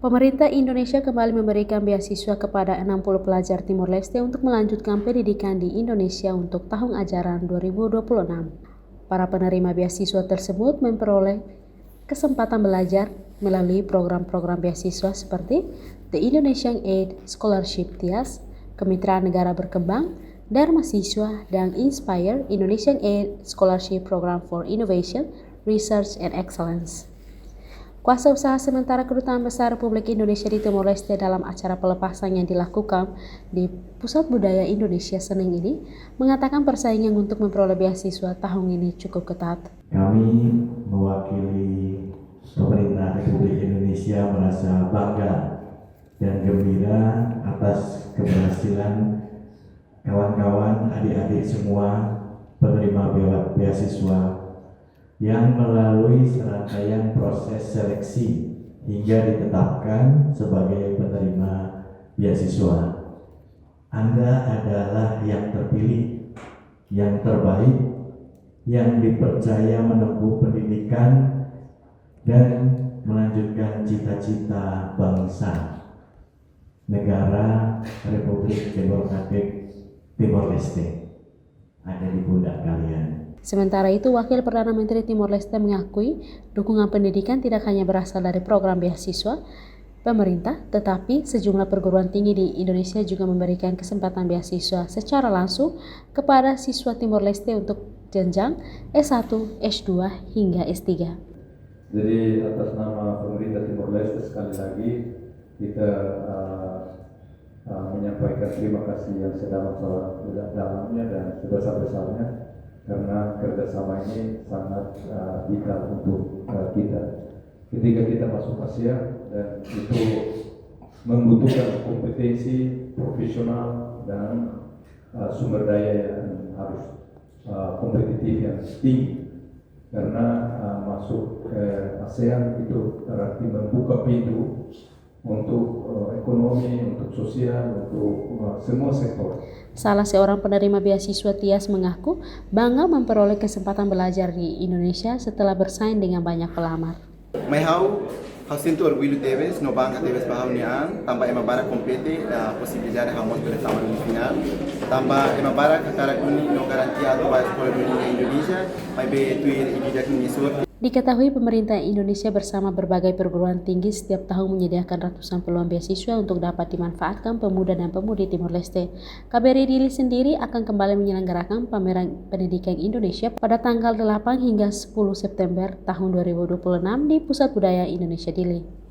Pemerintah Indonesia kembali memberikan beasiswa kepada 60 pelajar Timor Leste untuk melanjutkan pendidikan di Indonesia untuk tahun ajaran 2026. Para penerima beasiswa tersebut memperoleh kesempatan belajar melalui program-program beasiswa seperti The Indonesian Aid Scholarship TIAS, Kemitraan Negara Berkembang, Dharma Siswa, dan Inspire Indonesian Aid Scholarship Program for Innovation, Research and Excellence. Kuasa usaha sementara Kedutaan Besar Republik Indonesia di Timor Leste dalam acara pelepasan yang dilakukan di Pusat Budaya Indonesia Senin ini mengatakan persaingan untuk memperoleh beasiswa tahun ini cukup ketat. Kami mewakili pemerintah Republik Indonesia merasa bangga dan gembira atas keberhasilan kawan-kawan adik-adik semua penerima beasiswa yang melalui serangkaian proses seleksi hingga ditetapkan sebagai penerima beasiswa. Anda adalah yang terpilih, yang terbaik, yang dipercaya menempuh pendidikan dan melanjutkan cita-cita bangsa negara Republik Demokratik Timor Leste ada di pundak kalian. Sementara itu, Wakil Perdana Menteri Timor Leste mengakui dukungan pendidikan tidak hanya berasal dari program beasiswa pemerintah, tetapi sejumlah perguruan tinggi di Indonesia juga memberikan kesempatan beasiswa secara langsung kepada siswa Timor Leste untuk jenjang S1, S2, hingga S3. Jadi atas nama pemerintah Timor Leste sekali lagi kita menyampaikan terima kasih yang sedalam-dalamnya dan sebesar-besarnya karena kerjasama ini sangat vital untuk kita. Ketika kita masuk Asia dan itu membutuhkan kompetensi profesional dan sumber daya yang harus kompetitif yang tinggi. Karena masuk ke ASEAN itu berarti membuka pintu untuk ekonomi, untuk sosial, untuk semua sektor. Salah seorang penerima beasiswa TIAS mengaku bangga memperoleh kesempatan belajar di Indonesia setelah bersaing dengan banyak pelamar. Mahau sinto orgulho deles, no bangga deles bahawnian, tambah emabara compete a possibilidade de ramos bersama no final, tambah emabara kakara uni no garantia do para escola dunia Indonesia, mai be tuir ijak nisur. Diketahui pemerintah Indonesia bersama berbagai perguruan tinggi setiap tahun menyediakan ratusan peluang beasiswa untuk dapat dimanfaatkan pemuda dan pemudi Timor Leste. KBRI Dili sendiri akan kembali menyelenggarakan pameran pendidikan Indonesia pada tanggal 8 hingga 10 September tahun 2026 di Pusat Budaya Indonesia Dili.